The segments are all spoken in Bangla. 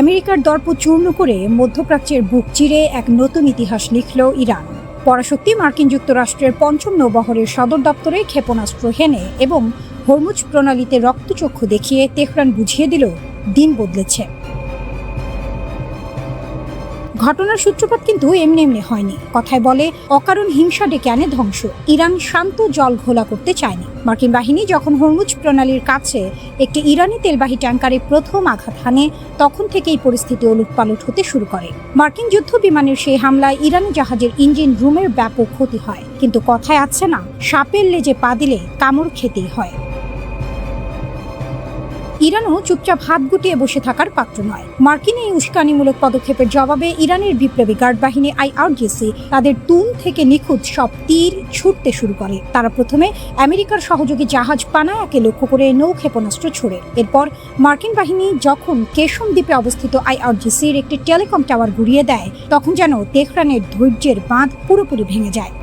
আমেরিকার দর্প চূর্ণ করে মধ্যপ্রাচ্যের বুক চিরে এক নতুন ইতিহাস লিখল ইরান। পরাশক্তি মার্কিন যুক্তরাষ্ট্রের পঞ্চম নৌবহরের সদর দপ্তরে ক্ষেপণাস্ত্র হেনে এবং হরমুজ প্রণালীতে রক্তচক্ষু দেখিয়ে তেহরান বুঝিয়ে দিল দিন বদলেছে। ঘটনার সূত্রপাত কিন্তু এমনি এমনি হয়নি। কথায় বলে অকারণ হিংসা ডেকে আনে ধ্বংস। ইরান শান্ত জল ঘোলা করতে চায়নি। মার্কিন বাহিনী যখন হরমুজ প্রণালীর কাছে একটি ইরানি তেলবাহী ট্যাঙ্কারে প্রথম আঘাত হানে, তখন থেকেই পরিস্থিতি ওলটপালট হতে শুরু করে। মার্কিন যুদ্ধ বিমানের সেই হামলায় ইরানি জাহাজের ইঞ্জিন রুমের ব্যাপক ক্ষতি হয়। কিন্তু কথায় আছে না, সাপের লেজে পা দিলে কামড় খেতেই হয়। ইরানও চুপচাপ হাত গুটিয়ে বসে থাকার পাত্র নয়। মার্কিন এই উস্কানিমূলক পদক্ষেপের জবাবে ইরানের বিপ্লবী গার্ড বাহিনী আইআরজিসি তাদের তুন থেকে নিখুঁত সব তীর ছুটতে শুরু করে। তারা প্রথমে আমেরিকার সহযোগী জাহাজ পানায়াকে লক্ষ্য করে নৌ ক্ষেপণাস্ত্র ছোড়ে। এরপর মার্কিন বাহিনী যখন কেশম দ্বীপে অবস্থিত আইআরজিসির একটি টেলিকম টাওয়ার গুড়িয়ে দেয়, তখন যেন তেহরানের ধৈর্যের বাঁধ পুরোপুরি ভেঙে যায়।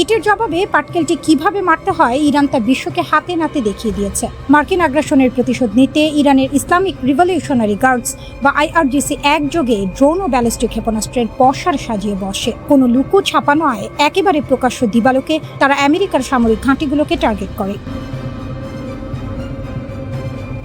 ইটের জবাবে পাটকেলটি কিভাবে মারতে হয় ইরান তা বিশ্বকে হাতে নাতে দেখিয়ে দিয়েছে। মার্কিন আগ্রাসনের প্রতিশোধ নিতে ইরানের ইসলামিক রিভলিউশনারি গার্ডস বা আইআরজিসি একযোগে ড্রোন ও ব্যালিস্টিক ক্ষেপণাস্ত্রের পসার সাজিয়ে বসে। কোনো লুকো ছাপা নয়, একেবারে প্রকাশ্য দিবালোকে তারা আমেরিকার সামরিক ঘাঁটিগুলোকে টার্গেট করে।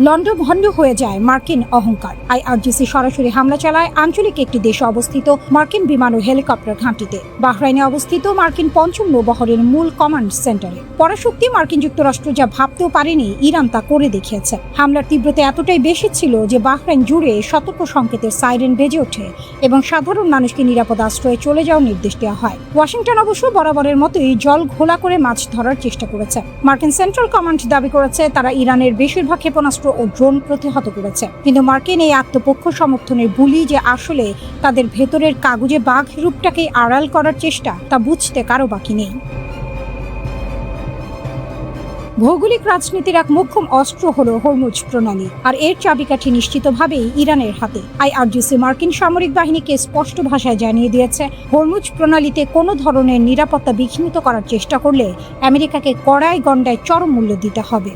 লন্ডভন্ড হয়ে যায় মার্কিন অহংকার। আইআরজিসি সরাসরি হামলা চালায় আঞ্চলিক একটি দেশে অবস্থিত মার্কিন বিমান ও হেলিকপ্টার ঘাঁটিতে, বাহরাইনে অবস্থিত মার্কিন পঞ্চম নৌবহরের মূল কমান্ড সেন্টারে। পরাশক্তি মার্কিন যুক্তরাষ্ট্র যা ভাবতেও পারেনি, ইরান তা করে দেখিয়েছে। হামলার তীব্রতা এতটাই বেশি ছিল যে বাহরাইন জুড়ে সতর্ক সংকেতের সাইরেন বেজে ওঠে এবং সাধারণ মানুষকে নিরাপদ আশ্রয়ে চলে যাওয়ার নির্দেশ দেওয়া হয়। ওয়াশিংটন অবশ্য বরাবরের মতোই জল ঘোলা করে মাছ ধরার চেষ্টা করেছে। মার্কিন সেন্ট্রাল কমান্ড দাবি করেছে তারা ইরানের বেশিরভাগ ক্ষেপণাস্ত্র ও ড্রোন প্রতিহত করেছে। কিন্তু মার্কিন এই আত্মপক্ষ সমর্থনের বুলি যে আসলে তাদের ভেতরের কাগজে বাঘ রূপটাকে আড়াল করার চেষ্টা, তা বুঝতে কারো বাকি নেই। ভৌগোলিক রাজনীতির এক মোক্ষম অস্ত্র হলো হরমুজ প্রণালী, আর এর চাবিকাঠি নিশ্চিতভাবেই ইরানের হাতে। আইআরজিসি মার্কিন সামরিক বাহিনীকে স্পষ্ট ভাষায় জানিয়ে দিয়েছে, হরমুজ প্রণালীতে কোনো ধরনের নিরাপত্তা বিঘ্নিত করার চেষ্টা করলে আমেরিকাকে কড়াই গণ্ডায় চরম মূল্য দিতে হবে।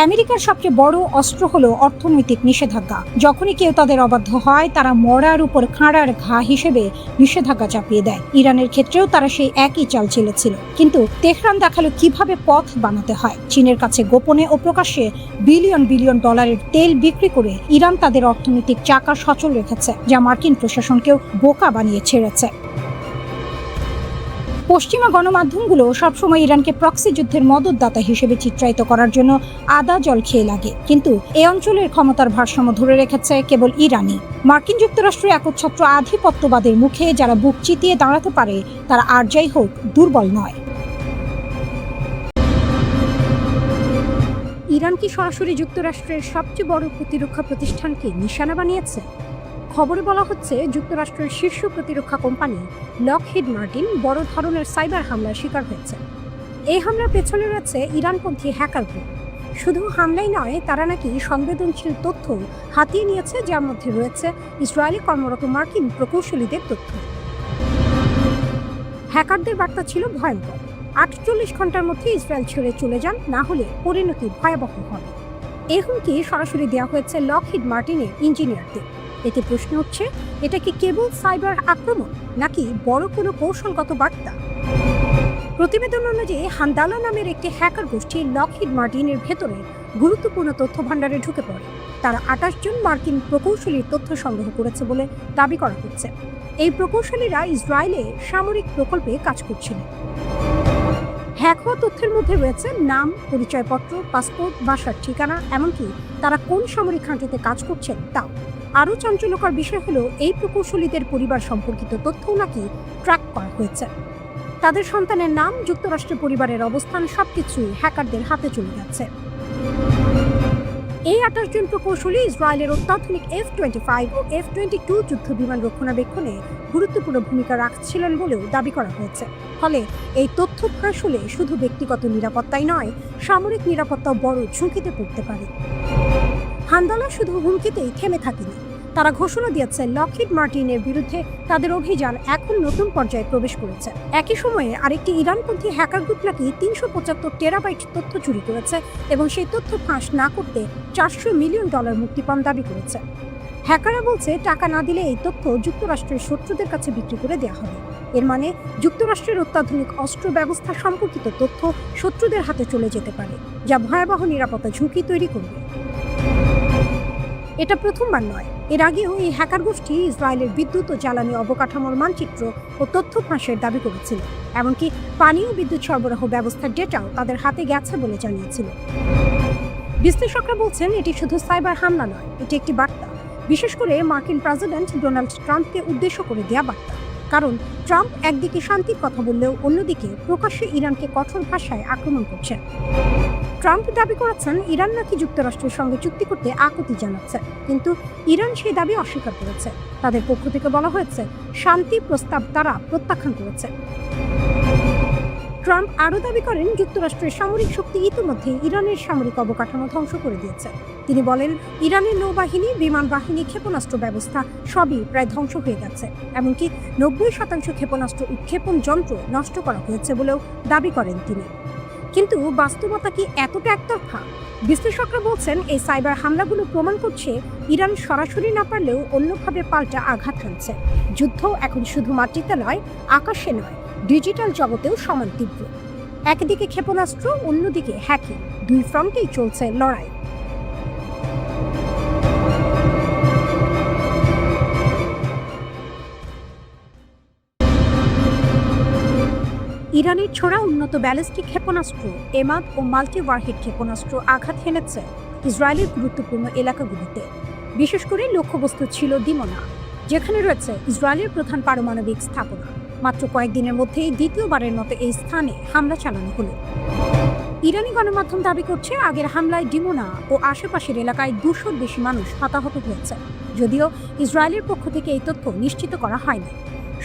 আমেরিকার সবচেয়ে বড় অস্ত্র হলো অর্থনৈতিক নিষেধাজ্ঞা। যখনই কেউ তাদের অবাধ্য হয়, তারা মরার উপর খাঁড়ার ঘা হিসেবে নিষেধাজ্ঞা চাপিয়ে দেয়। ইরানের ক্ষেত্রেও তারা সেই একই চাল চেলেছিল, কিন্তু তেহরান দেখালো কিভাবে পথ বানাতে হয়। চীনের কাছে গোপনে ও প্রকাশ্যে বিলিয়ন বিলিয়ন ডলারের তেল বিক্রি করে ইরান তাদের অর্থনৈতিক চাকা সচল রেখেছে, যা মার্কিন প্রশাসনকেও বোকা বানিয়ে ছেড়েছে। পশ্চিমা গণমাধ্যমগুলো সবসময় ইরানকে প্রক্সি যুদ্ধের মদতদাতা হিসেবে চিত্রায়িত করার জন্য আদা জল খেয়ে লাগে, কিন্তু এ অঞ্চলের ক্ষমতার ভারসাম্য ধরে রেখেছে কেবল ইরানই। মার্কিন যুক্তরাষ্ট্র একচ্ছত্র আধিপত্যবাদের মুখে যারা বুক চিতিয়ে দাঁড়াতে পারে, তারা আর যাই হোক দুর্বল নয়। ইরান কি সরাসরি যুক্তরাষ্ট্রের সবচেয়ে বড় প্রতিরক্ষা প্রতিষ্ঠানকে নিশানা বানিয়েছে? খবরে বলা হচ্ছে, যুক্তরাষ্ট্রের শীর্ষ প্রতিরক্ষা কোম্পানি লকহিড মার্টিন বড় ধরনের সাইবার হামলার শিকার হয়েছে। এই হামলার পেছনে রয়েছে ইরানপন্থী হ্যাকার গ্রুপ। শুধু হামলাই নয়, তারা নাকি সংবেদনশীল তথ্য হাতিয়ে নিয়েছে, যার মধ্যে রয়েছে ইসরায়েলে কর্মরত মার্কিন প্রকৌশলীদের তথ্য। হ্যাকারদের বার্তা ছিল ভয়ঙ্কর: 48 ঘন্টার মধ্যে ইসরায়েল ছেড়ে চলে যান, না হলে পরিণতি ভয়াবহ হবে। এই হুমকি সরাসরি দেওয়া হয়েছে লকহিড মার্টিনের ইঞ্জিনিয়ারদের। এতে প্রশ্ন হচ্ছে, এটা কি কেবল সাইবার আক্রমণ, নাকি বড় কোনো কৌশলগত বার্তা? প্রতিবেদন অনুযায়ী হান্দালা নামের একটি হ্যাকার গোষ্ঠী লকহিড মার্টিনের ভেতরে গুরুত্বপূর্ণ তথ্য ভাণ্ডারে ঢুকে পড়ে। তারা 28 জন মার্কিন প্রকৌশলীর তথ্য সংগ্রহ করেছে বলে দাবি করা হচ্ছে। এই প্রকৌশলীরা ইসরায়েলে সামরিক প্রকল্পে কাজ করছিলেন। হ্যাক হওয়া তথ্যের মধ্যে রয়েছে নাম, পরিচয়পত্র, পাসপোর্ট, বাসার ঠিকানা, এমনকি তারা কোন সামরিক ঘাঁটিতে কাজ করছেন তাও। আরও চাঞ্চল্যকর বিষয় হলো, এই প্রকৌশলীদের পরিবার সম্পর্কিত তথ্যও নাকি ট্র্যাক করা হয়েছে। তাদের সন্তানের নাম, যুক্তরাষ্ট্রের পরিবারের অবস্থান, সবকিছুই হ্যাকারদের হাতে চলে গেছে। এই 28 জন প্রকৌশলী ইসরায়েলের অত্যাধুনিক F-25 ও F-22 যুদ্ধ বিমান রক্ষণাবেক্ষণে গুরুত্বপূর্ণ ভূমিকা রাখছিলেন বলেও দাবি করা হয়েছে। ফলে এই তথ্য ফাঁস হলে শুধু ব্যক্তিগত নিরাপত্তাই নয়, সামরিক নিরাপত্তাও বড় ঝুঁকিতে পড়তে পারে। হান্দালা শুধু হুমকিতেই থেমে থাকেনি, তারা ঘোষণা দিয়েছে লকহিড মার্টিনের বিরুদ্ধে তাদের অভিযান এখন নতুন পর্যায়ে প্রবেশ করেছে। একই সময়ে আরেকটি ইরানপন্থী হ্যাকার গ্রুপ নাকি ৩৭৫ টেরাবাইট তথ্য চুরি করেছে এবং সেই তথ্য ফাঁস না করতে $400 মিলিয়ন মুক্তিপণ দাবি করেছে। হ্যাকাররা বলছে টাকা না দিলে এই তথ্য যুক্তরাষ্ট্রের শত্রুদের কাছে বিক্রি করে দেওয়া হবে। এর মানে যুক্তরাষ্ট্রের অত্যাধুনিক অস্ত্র ব্যবস্থা সম্পর্কিত তথ্য শত্রুদের হাতে চলে যেতে পারে, যা ভয়াবহ নিরাপত্তা ঝুঁকি তৈরি করবে। এটা প্রথমবার নয়, এর আগেও এই হ্যাকার গোষ্ঠী ইসরায়েলের বিদ্যুৎ ও জ্বালানি অবকাঠামোর মানচিত্র ও তথ্য ফাঁসের দাবি করেছিল, এমনকি পানি ও বিদ্যুৎ সরবরাহ ব্যবস্থার ডেটাও তাদের হাতে গেছে বলে জানিয়েছিল। বিশ্লেষকরা বলছেন এটি শুধু সাইবার হামলা নয়, এটি একটি বার্তা, বিশেষ করে মার্কিন প্রেসিডেন্ট ডোনাল্ড ট্রাম্পকে উদ্দেশ্য করে দেয়া বার্তা। কারণ ট্রাম্প একদিকে শান্তির কথা বললেও অন্যদিকে প্রকাশ্যে ইরানকে কঠোর ভাষায় আক্রমণ করছেন। ট্রাম্প দাবি করেছেন ইরান নাকি যুক্তরাষ্ট্রের সঙ্গে চুক্তি করতে আপত্তি জানাচ্ছে, কিন্তু ইরান সেই দাবি অস্বীকার করেছে। তাদের পক্ষ থেকে বলা হয়েছে শান্তি প্রস্তাব তারা প্রত্যাখ্যান করেছে। ট্রাম্প আরও দাবি করেন যুক্তরাষ্ট্রের সামরিক শক্তি ইতিমধ্যে ইরানের সামরিক অবকাঠামো ধ্বংস করে দিয়েছে। তিনি বলেন ইরানের নৌবাহিনী, বিমান বাহিনী, ক্ষেপণাস্ত্র ব্যবস্থা সবই প্রায় ধ্বংস হয়ে গেছে, এমনকি 90% ক্ষেপণাস্ত্র উৎক্ষেপণ যন্ত্র নষ্ট করা হয়েছে বলেও দাবি করেন তিনি। কিন্তু বাস্তবতা কি এতটা একতরফা? বিশ্লেষকরা বলছেন এই সাইবার হামলাগুলো প্রমাণ করছে ইরান সরাসরি না পারলেও অন্যভাবে পাল্টা আঘাত হানছে। যুদ্ধ এখন শুধু মাটিতে নয়, আকাশে নয়, ডিজিটাল জগতেও সমান তীব্র। একদিকে ক্ষেপণাস্ত্র, অন্যদিকে হ্যাকিং, দুই ফ্রন্টেই চলছে লড়াই। ইরানের ছোড়া উন্নত ব্যালিস্টিক ক্ষেপণাস্ত্র এমাদ ও মাল্টিওয়ারহেড ক্ষেপণাস্ত্র আঘাত হেনেছে ইসরায়েলের গুরুত্বপূর্ণ এলাকাগুলিতে। বিশেষ করে লক্ষ্যবস্তু ছিল দিমনা, যেখানে রয়েছে ইসরায়েলের প্রধান পারমাণবিক স্থাপনা। মাত্র কয়েকদিনের মধ্যেই দ্বিতীয়বারের মতো এই স্থানে হামলা চালানো হলো। ইরানি গণমাধ্যম দাবি করছে আগের হামলায় ডিমোনা ও আশেপাশের এলাকায় 200-র বেশি মানুষ হতাহত হয়েছে, যদিও ইসরায়েলের পক্ষ থেকে এই তথ্য নিশ্চিত করা হয়নি।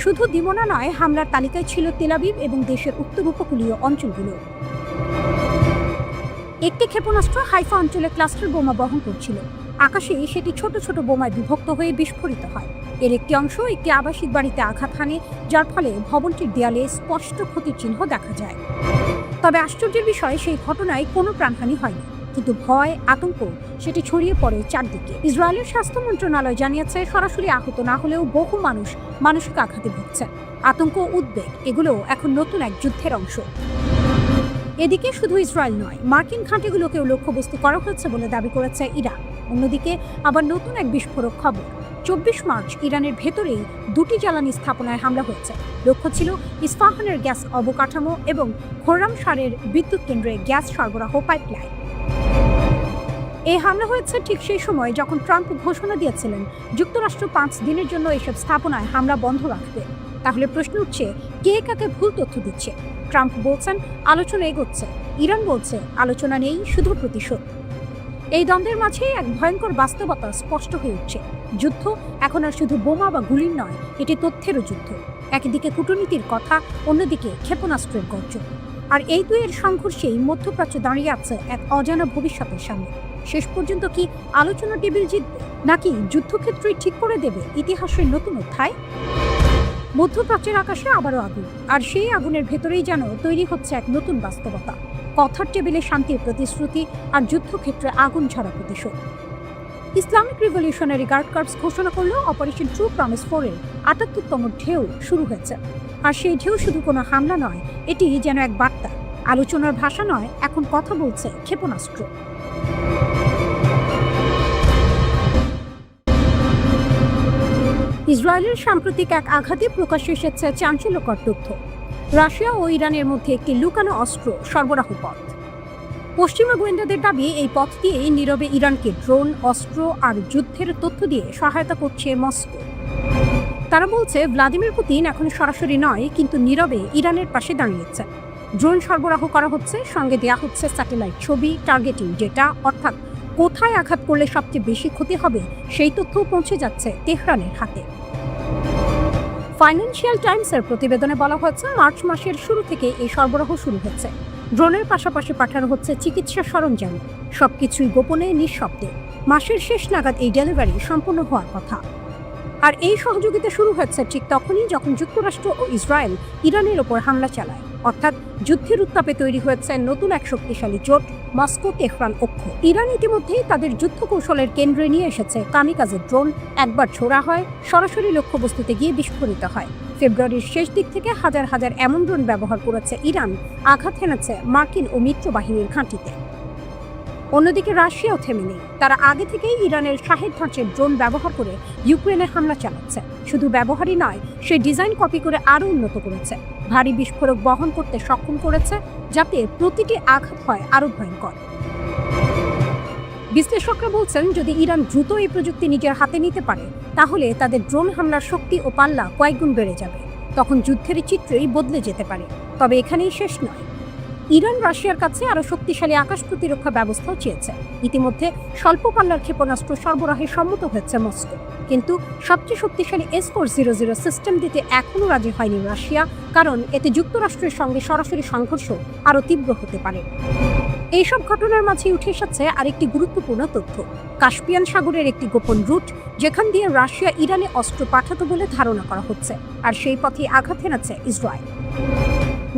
শুধু দিমোনা নয়, হামলার তালিকায় ছিল তেল আবিব এবং দেশের উত্তর উপকূলীয় অঞ্চলগুলো। একটি ক্ষেপণাস্ত্র হাইফা অঞ্চলে ক্লাস্টার বোমা বহন করছিল। আকাশে সেটি ছোট ছোট বোমায় বিভক্ত হয়ে বিস্ফোরিত হয়। এর একটি অংশ একটি আবাসিক বাড়িতে আঘাত হানে, যার ফলে ভবনটির দেয়ালে স্পষ্ট ক্ষতির চিহ্ন দেখা যায়। তবে আশ্চর্যের বিষয়, সেই ঘটনায় কোনো প্রাণহানি হয়নি, কিন্তু ভয়, আতঙ্ক সেটি ছড়িয়ে পড়ে চারদিকে। ইসরায়েলের স্বাস্থ্য মন্ত্রণালয় জানিয়েছে সরাসরি আহত না হলেও বহু মানুষ মানসিক আঘাতে ভুগছে। আতঙ্ক, উদ্বেগ এগুলো এখন নতুন এক যুদ্ধের অংশ। এদিকে শুধু ইসরায়েল নয়, মার্কিন ঘাঁটিগুলোকেও লক্ষ্যবস্তু করা হচ্ছে বলে দাবি করেছে ইরান। অন্যদিকে আবার নতুন এক বিস্ফোরক খবর। 24 মার্চ ইরানের ভেতরেই 2টি জ্বালানি স্থাপনায় হামলা হয়েছে। লক্ষ্য ছিল ইস্পাহানের গ্যাস অবকাঠামো এবং খোরামশারের বিদ্যুৎ কেন্দ্রে গ্যাস সরবরাহ পাইপলাইন। এই হামলা হয়েছে ঠিক সেই সময় যখন ট্রাম্প ঘোষণা দিয়েছিলেন যুক্তরাষ্ট্র 5 দিনের জন্য এসব স্থাপনায় হামলা বন্ধ রাখবে। তাহলে প্রশ্ন উঠছে, কে কাকে ভুল তথ্য দিচ্ছে? ট্রাম্প বলছেন আলোচনা এগোচ্ছে, ইরান বলছে আলোচনা নেই, শুধু প্রতিশোধ। এই দ্বন্দ্বের মাঝে এক ভয়ঙ্কর বাস্তবতা স্পষ্ট হয়ে উঠছে। যুদ্ধ এখন আর শুধু বোমা বা গুলির নয়, এটি তথ্যেরও যুদ্ধ। একদিকে কূটনীতির কথা, অন্যদিকে ক্ষেপণাস্ত্রের গর্জন। আর এই দুইয়ের সংঘর্ষেই মধ্যপ্রাচ্য দাঁড়িয়ে আছে এক অজানা ভবিষ্যতের সামনে। শেষ পর্যন্ত কি আলোচনা টেবিল জিতবে, নাকি যুদ্ধক্ষেত্রই ঠিক করে দেবে ইতিহাসের নতুন অধ্যায়? মধ্যপ্রাচ্যের আকাশে আবারও আগুন, আর সেই আগুনের ভেতরেই যেন তৈরি হচ্ছে এক নতুন বাস্তবতা। কথার টেবিলে শান্তির প্রতিশ্রুতি, আর যুদ্ধক্ষেত্রে আগুন ঝরা প্রতিশোধ। ইসলামিক রিভলিউশনারি গার্ড কর্পস ঘোষণা করল অপারেশন ট্রু প্রমিস 4-এর 78তম ঢেউ শুরু হয়েছে। আর সেই ঢেউ শুধু কোনো হামলা নয়, এটি যেন এক বার্তা। আলোচনার ভাষা নয়, এখন কথা বলছে ক্ষেপণাস্ত্র। ইসরায়েলের সাম্প্রতিক এক আঘাতে প্রকাশ্যে এসেছে চাঞ্চল্যকর তথ্য। রাশিয়া ও ইরানের মধ্যে একটি লুকানো অস্ত্র সরবরাহ পথ। পশ্চিমা গোয়েন্দাদের দাবি এই পথ দিয়ে নীরবে ইরানকে ড্রোন, অস্ত্র আর যুদ্ধের তথ্য দিয়ে সহায়তা করছে মস্কো। তারা বলছে ভ্লাদিমির পুতিন এখন সরাসরি নয়, কিন্তু নীরবে ইরানের পাশে দাঁড়িয়েছে। ড্রোন সরবরাহ করা হচ্ছে, সঙ্গে দেয়া হচ্ছে স্যাটেলাইট ছবি, টার্গেটিং ডেটা, অর্থাৎ কোথায় আঘাত করলে সবচেয়ে বেশি ক্ষতি হবে সেই তথ্যও পৌঁছে যাচ্ছে তেহরানের হাতে। ফাইন্যান্সিয়াল টাইমসের প্রতিবেদনে বলা হয়েছে মার্চ মাসের শুরু থেকে এই সরবরাহ শুরু হচ্ছে। ড্রোনের পাশাপাশি পাঠানো হচ্ছে চিকিৎসা সরঞ্জাম, সবকিছুই গোপনে, নিঃশব্দে। মাসের শেষ নাগাদ এই ডেলিভারি সম্পন্ন হওয়ার কথা। আর এই সহযোগিতা শুরু হচ্ছে ঠিক তখনই যখন যুক্তরাষ্ট্র ও ইসরায়েল ইরানের ওপর হামলা চালায়। অর্থাৎ যুদ্ধের উত্তাপে তৈরি হয়েছে নতুন এক শক্তিশালী জোট, মস্কো তেহরান ঐক্য। ইরান ইতিমধ্যেই তাদের যুদ্ধ কৌশলের কেন্দ্রে নিয়ে এসেছে কামিকাজে ড্রোন। একবার ছোড়া হয়, সরাসরি লক্ষ্যবস্তুতে গিয়ে বিস্ফোরিত হয়। ফেব্রুয়ারির শেষ দিক থেকে হাজার হাজার এমন ড্রোন ব্যবহার করেছে ইরান, আঘাত হেনেছে মার্কিন ও মিত্র বাহিনীর ঘাঁটিতে। অন্যদিকে রাশিয়াও থেমে নেই। তারা আগে থেকেই ইরানের শাহেদ ধাঁচের ড্রোন ব্যবহার করে ইউক্রেনে হামলা চালাচ্ছে। শুধু ব্যবহারই নয়, সে ডিজাইন কপি করে আরও উন্নত করেছে, ভারী বিস্ফোরক বহন করতে সক্ষম করেছে, যাতে প্রতিটি আঘাত হয় আরও ভয়ঙ্কর। বিশ্লেষকরা বলছেন, যদি ইরান দ্রুত এই প্রযুক্তি নিজের হাতে নিতে পারে, তাহলে তাদের ড্রোন হামলার শক্তি ও পাল্লা কয়েকগুণ বেড়ে যাবে। তখন যুদ্ধের চিত্রই বদলে যেতে পারে। তবে এখানেই শেষ নয়। ইরান রাশিয়ার কাছে আরও শক্তিশালী আকাশ প্রতিরক্ষা ব্যবস্থাও চেয়েছে। ইতিমধ্যে স্বল্প পাল্লার ক্ষেপণাস্ত্র সরবরাহে সম্মত হয়েছে মস্কো, কিন্তু সবচেয়ে শক্তিশালী S-400 সিস্টেম দিতে এখনও রাজি হয়নি রাশিয়া, কারণ এতে যুক্তরাষ্ট্রের সঙ্গে সরাসরি সংঘর্ষ আরও তীব্র হতে পারে। এইসব ঘটনার মাঝে উঠে এসেছে আরেকটি গুরুত্বপূর্ণ তথ্য, কাস্পিয়ান সাগরের একটি গোপন রুট, যেখান দিয়ে রাশিয়া ইরানে অস্ত্র পাঠাতো বলে ধারণা করা হচ্ছে, আর সেই পথে আঘাত হেনেছে ইসরায়েল।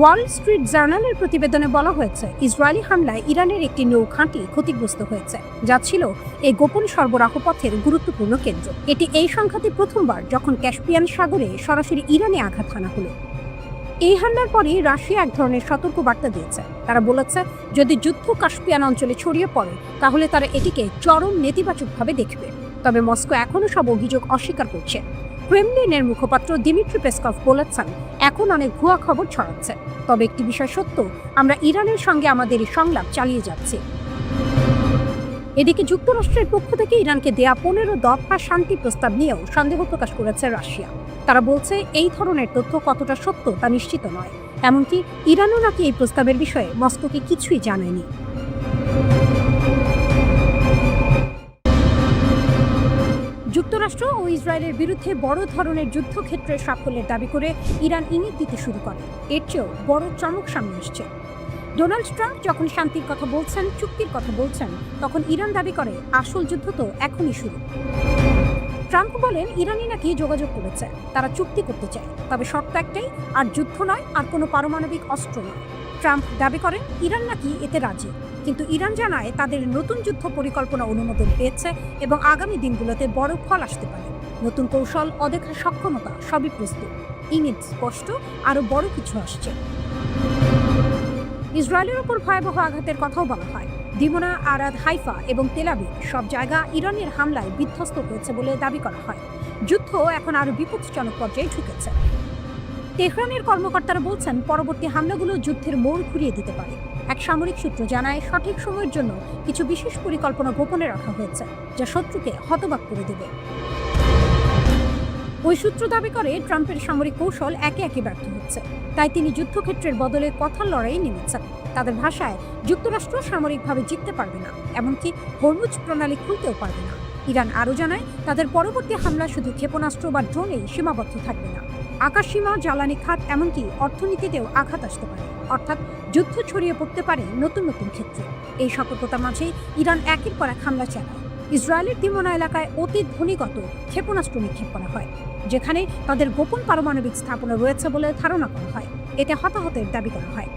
ওয়াল স্ট্রিট জার্নালের প্রতিবেদনে বলা হয়েছে, ইসরায়েলি হামলায় ইরানের একটি নৌ ঘাঁটি ক্ষতিগ্রস্ত হয়েছে, যা ছিল এই গোপন সরবরাহ পথের গুরুত্বপূর্ণ কেন্দ্র। এটি এই সংখ্যাতে প্রথমবার যখন ক্যাস্পিয়ান সাগরে সরাসরি ইরানে আঘাত হানা হলো। এই হামলার পরই রাশিয়া এক ধরনের সতর্ক বার্তা দিয়েছে। তারা বলেছে, যদি যুদ্ধ কাস্পিয়ান অঞ্চলে ছড়িয়ে পড়ে, তাহলে তারা এটিকে চরম নেতিবাচকভাবে দেখবে। তবে মস্কো এখনও সব অভিযোগ অস্বীকার করছে। ক্রেমলিনের মুখপাত্র দিমিত্রি পেসকভ বলেছেন, এখন অনেক ভুয়া খবর ছড়াচ্ছে, তবে একটি বিষয় সত্য, আমরা ইরানের সঙ্গে আমাদের এই সংলাপ চালিয়ে যাচ্ছি। এদিকে যুক্তরাষ্ট্রের পক্ষ থেকে ইরানকে দেয়া 15 দফা শান্তি প্রস্তাব নিয়েও সন্দেহ প্রকাশ করেছে রাশিয়া। তারা বলছে, এই ধরনের তথ্য কতটা সত্য তা নিশ্চিত নয়। এমনকি ইরানও নাকি এই প্রস্তাবের বিষয়ে মস্কোকে কিছুই জানায়নি। যুক্তরাষ্ট্র ও ইসরায়েলের বিরুদ্ধে বড় ধরনের যুদ্ধক্ষেত্রের সাফল্যের দাবি করে ইরান ইঙ্গিত দিতে শুরু করে। এর চেয়েও বড় চমক সামনে আসছে। ডোনাল্ড ট্রাম্প যখন শান্তির কথা বলছেন, চুক্তির কথা বলছেন, তখন ইরান দাবি করে আসল যুদ্ধ তো এখনই শুরু। ট্রাম্প বলেন, ইরানই নাকি যোগাযোগ করেছে, তারা চুক্তি করতে চায়, তবে শর্ত একটাই, আর যুদ্ধ নয়, আর কোনো পারমাণবিক অস্ত্র নয়। ট্রাম্প দাবি করেন, ইরান নাকি এতে রাজি, কিন্তু ইরান জানায় তাদের নতুন যুদ্ধ পরিকল্পনা অনুমোদন পেয়েছে এবং আগামী দিনগুলোতে বড় ফল আসতে পারে। নতুন কৌশল, অদেখা সক্ষমতা, সবই প্রস্তুত। ইঙ্গিত স্পষ্ট, আরও বড় কিছু আসছে। ইসরায়েলের ওপর ভয়াবহ আঘাতের কথাও বলা হয়। দিমোনা, আরাদ, হাইফা এবং তেল আবিব সব জায়গা ইরানের হামলায় বিধ্বস্ত হয়েছে বলে দাবি করা হয়। যুদ্ধ এখন আরও বিপজ্জনক পর্যায়ে ঢুকেছে। তেহরানের কর্মকর্তারা বলছেন, পরবর্তী হামলাগুলো যুদ্ধের মোড় ঘুরিয়ে দিতে পারে। এক সামরিক সূত্র জানায়, সঠিক সময়ের জন্য কিছু বিশেষ পরিকল্পনা গোপনে রাখা হয়েছে, যা শত্রুকে হতবাক করে দেবে। ওই সূত্র দাবি করে, ট্রাম্পের সামরিক কৌশল একে একে ব্যর্থ হচ্ছে, তাই তিনি যুদ্ধক্ষেত্রের বদলে কথার লড়াই নেমেছেন। তাদের ভাষায়, যুক্তরাষ্ট্র সামরিকভাবে জিততে পারবে না, এমনকি হরমুজ প্রণালী খুলতেও পারবে না। ইরান আরও জানায়, তাদের পরবর্তী হামলা শুধু ক্ষেপণাস্ত্র বা ড্রোনেই সীমাবদ্ধ থাকবে না। আকাশসীমা, জ্বালানি খাত, এমনকি অর্থনীতিতেও আঘাত আসতে পারে। অর্থাৎ যুদ্ধ ছড়িয়ে পড়তে পারে নতুন নতুন ক্ষেত্রে। এই সতর্কতার মাঝেই ইরান একের পর এক হামলা চালায়। ইসরায়েলের দিমোনা এলাকায় অতি ধ্বনিগত ক্ষেপণাস্ত্র নিক্ষেপ করা হয়, যেখানে তাদের গোপন পারমাণবিক স্থাপনা রয়েছে বলে ধারণা করা হয়। এতে হতাহতের দাবি করা হয়।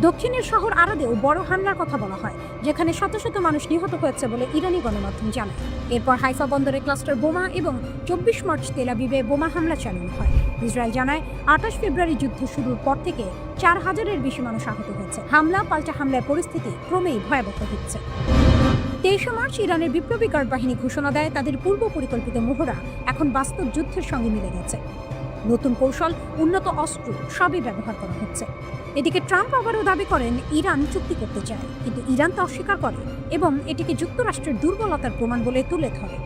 দক্ষিণের শহর আরাদেও বড় হামলার কথা বলা হয়, যেখানে শত শত মানুষ নিহত হয়েছে বলে ইরানি গণমাধ্যম জানায়। এরপর হাইফা বন্দরে ক্লাস্টার বোমা এবং 24 মার্চ তেল আবিবে বোমা হামলা চালানো হয়। ইসরায়েল জানায়, 28 ফেব্রুয়ারি যুদ্ধ শুরুর পর থেকে 4000-এর বেশি মানুষ আহত হয়েছে। হামলা পাল্টা হামলার পরিস্থিতি ক্রমেই ভয়াবহ হচ্ছে। 23 মার্চ ইরানের বিপ্লবী গার্ড বাহিনী ঘোষণা দেয়, তাদের পূর্ব পরিকল্পিত মহড়া এখন বাস্তব যুদ্ধের সঙ্গে মিলে গেছে। নতুন কৌশল, উন্নত অস্ত্র সবই ব্যবহার করা হচ্ছে। এদিকে ট্রাম্প আবারও দাবি করেন, ইরান চুক্তি করতে চায়, কিন্তু ইরান তা অস্বীকার করে এবং এটিকে যুক্তরাষ্ট্রের দুর্বলতার প্রমাণ বলে তুলে ধরে।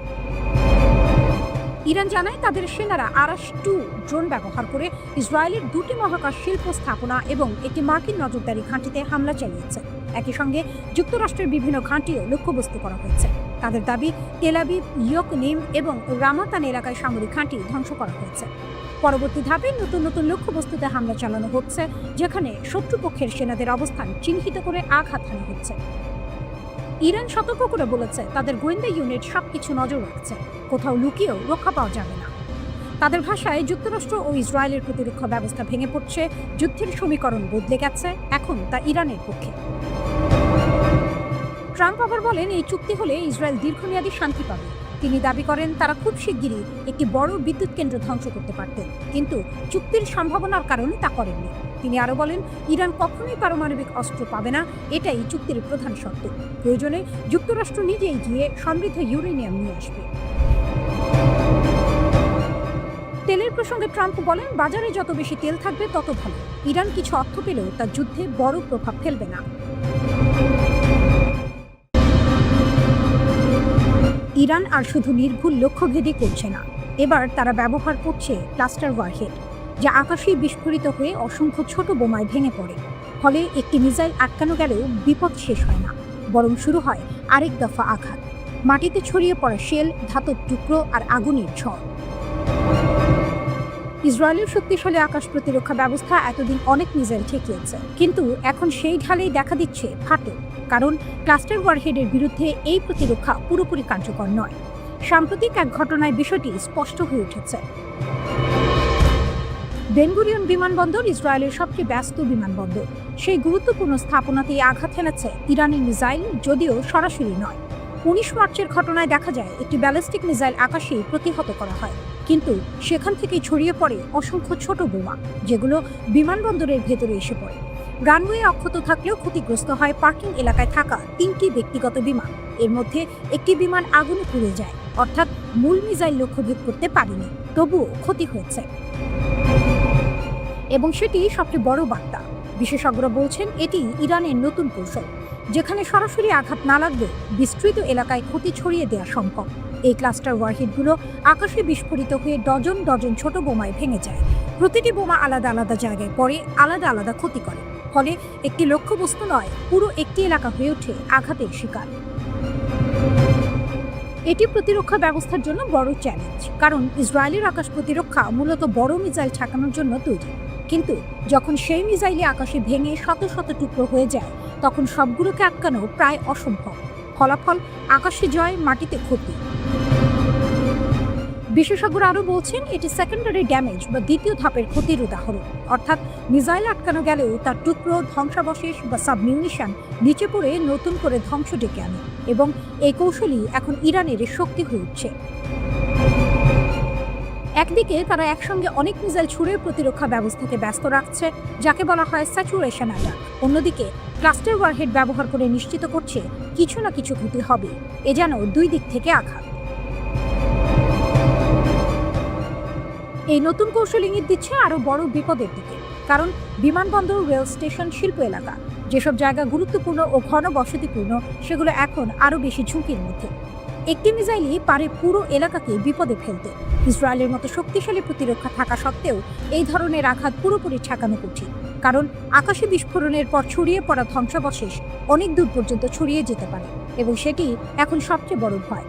ইরান জানায়, তাদের সেনারা আরাশ-2 ড্রোন ব্যবহার করে ইসরায়েলের 2টি মহাকাশ শিল্প স্থাপনা এবং একটি মার্কিন নজরদারি ঘাঁটিতে হামলা চালিয়েছে। একই সঙ্গে যুক্তরাষ্ট্রের বিভিন্ন ঘাঁটিও লক্ষ্যবস্তু করা হয়েছে। তাদের দাবি, তেল আবিব, ইয়কনিম এবং রামাতান এলাকায় সামরিক ঘাঁটি ধ্বংস করা হয়েছে। পরবর্তী ধাপে নতুন নতুন লক্ষ্যবস্তুতে হামলা চালানো হচ্ছে, যেখানে শত্রুপক্ষের সেনাদের অবস্থান চিহ্নিত করে আঘাত হানা হচ্ছে। ইরান সতর্ক করে বলেছে তাদের গোয়েন্দা ইউনিট সবকিছু নজর রাখছে, কোথাও লুকিয়েও রক্ষা পাওয়া যাবে না। তাদের ভাষায় যুক্তরাষ্ট্র ও ইসরায়েলের প্রতিরক্ষা ব্যবস্থা ভেঙে পড়ছে, যুদ্ধের সমীকরণ বদলে গেছে, এখন তা ইরানের পক্ষে। ট্রাম্প আবার বলেন এই চুক্তি হলে ইসরায়েল দীর্ঘমেয়াদী শান্তি পাবে। তিনি দাবি করেন তারা খুব শিগগিরই একটি বড় বিদ্যুৎ কেন্দ্র ধ্বংস করতে পারতেন, কিন্তু চুক্তির সম্ভাবনার কারণে তা করেননি। তিনি আরো বলেন ইরান কখনোই পারমাণবিক অস্ত্র পাবে না, এটাই চুক্তির প্রধান শর্ত। প্রয়োজনে যুক্তরাষ্ট্র নিজেই গিয়ে সমৃদ্ধ ইউরেনিয়াম নিয়ে আসবে। তেলের প্রসঙ্গে ট্রাম্প বলেন বাজারে যত বেশি তেল থাকবে তত ভালো। ইরান কিছু অর্থ পেলেও তা যুদ্ধে বড় প্রভাব ফেলবে না। ইরান আর শুধু নির্ভুল লক্ষ্যভেদী করছে না, এবার তারা ব্যবহার করছে ক্লাস্টার ওয়ারহেড, যা আকাশে বিস্ফোরিত হয়ে অসংখ্য ছোট বোমায় ভেঙে পড়ে। ফলে একটি মিসাইল আটকানো গেলেও বিপদ শেষ হয় না, বরং শুরু হয় আরেক দফা আঘাত। মাটিতে ছড়িয়ে পড়া শেল, ধাতব টুকরো আর আগুনের ঝড়। ইসরায়েলের শক্তিশালী আকাশ প্রতিরক্ষা ব্যবস্থা এতদিন অনেক মিসাইল ঠেকিয়েছে, কিন্তু এখন সেই ঢালেই দেখা দিচ্ছে ফাটল। কারণ ক্লাস্টার ওয়ারহেডের বিরুদ্ধে এই প্রতিরক্ষা পুরোপুরি কার্যকর নয়। সাম্প্রতিক এক ঘটনায় বিষয়টি স্পষ্ট হয়ে উঠেছে। বেন গুরিয়ন বিমানবন্দর ইসরায়েলের সবচেয়ে ব্যস্ত বিমানবন্দর। সেই গুরুত্বপূর্ণ স্থাপনাতেই আঘাত হেনেছে ইরানি মিসাইল, যদিও সরাসরি নয়। 19 মার্চের ঘটনায় দেখা যায় একটি ব্যালিস্টিক মিসাইল আকাশেই প্রতিহত করা হয়, কিন্তু সেখান থেকেই ছড়িয়ে পড়ে অসংখ্য ছোট বোমা, যেগুলো বিমানবন্দরের ভেতরে এসে পড়ে। রানওয়ে অক্ষত থাকলেও ক্ষতিগ্রস্ত হয় পার্কিং এলাকায় থাকা 3টি ব্যক্তিগত বিমান। এর মধ্যে একটি বিমান আগুনে পুড়ে যায়, অর্থাৎ মূল মিসাইল লক্ষ্যভেদ করতে পারেনি, তবুও ক্ষতি হয়েছে। এবং সেটি সবচেয়ে বড় বার্তা। বিশেষজ্ঞরা বলছেন এটি ইরানের নতুন কৌশল, যেখানে সরাসরি আঘাত না লাগলেও বিস্তৃত এলাকায় ক্ষতি ছড়িয়ে দেওয়া সম্ভব। এই ক্লাস্টার ওয়ারহেডগুলো আকাশে বিস্ফোরিত হয়ে ডজন ডজন ছোট বোমায় ভেঙে যায়। প্রতিটি বোমা আলাদা আলাদা জায়গায় পড়ে, আলাদা আলাদা ক্ষতি করে। ফলে একটি লক্ষ্যবস্তু নয়, পুরো একটি এলাকা হয়ে ওঠে আঘাতের শিকার। এটি প্রতিরক্ষা ব্যবস্থার জন্য বড় চ্যালেঞ্জ, কারণ ইসরায়েলের আকাশ প্রতিরক্ষা মূলত বড় মিসাইল ঠেকানোর জন্য তৈরি। কিন্তু যখন সেই মিসাইলে আকাশে ভেঙে শত শত টুকরো হয়ে যায়, তখন সবগুলোকে আটকানো প্রায় অসম্ভব। ফলাফল আকাশে জয়, মাটিতে ক্ষতি। বিশেষজ্ঞরা আরও বলছেন এটি সেকেন্ডারি ড্যামেজ বা দ্বিতীয় ধাপের ক্ষতির উদাহরণ, অর্থাৎ মিসাইল আটকানো গেলেও তার টুকরো, ধ্বংসাবশেষ বা সাবমিউনিশন নিচে পড়ে নতুন করে ধ্বংস ডেকে আনে। এবং এই কৌশলই এখন ইরানের শক্তি হয়ে উঠছে। একদিকে তারা একসঙ্গে অনেক মিসাইল ছুড়ে প্রতিরক্ষা ব্যবস্থাকে ব্যস্ত রাখছে, যাকে বলা হয় স্যাচুরেশন অ্যাটাক। অন্যদিকে ক্লাস্টার ওয়ারহেড ব্যবহার করে নিশ্চিত করছে কিছু না কিছু ক্ষতি হবে। এ যেন দুই দিক থেকে আঘাত। এই নতুন কৌশল ইঙ্গিত দিচ্ছে আরও বড় বিপদের দিকে, কারণ বিমানবন্দর, রেল স্টেশন, শিল্প এলাকা, যেসব জায়গা গুরুত্বপূর্ণ ও ঘন বসতিপূর্ণ, সেগুলো এখন আরও বেশি ঝুঁকির মধ্যে। একটি মিসাইলই পারে পুরো এলাকাকে বিপদে ফেলতে। ইসরায়েলের মতো শক্তিশালী প্রতিরক্ষা থাকা সত্ত্বেও এই ধরনের আঘাত পুরোপুরি ঠেকানো কঠিন, কারণ আকাশে বিস্ফোরণের পর ছড়িয়ে পড়া ধ্বংসাবশেষ অনেক দূর পর্যন্ত ছড়িয়ে যেতে পারে। এবং সেটি এখন সবচেয়ে বড় ভয়,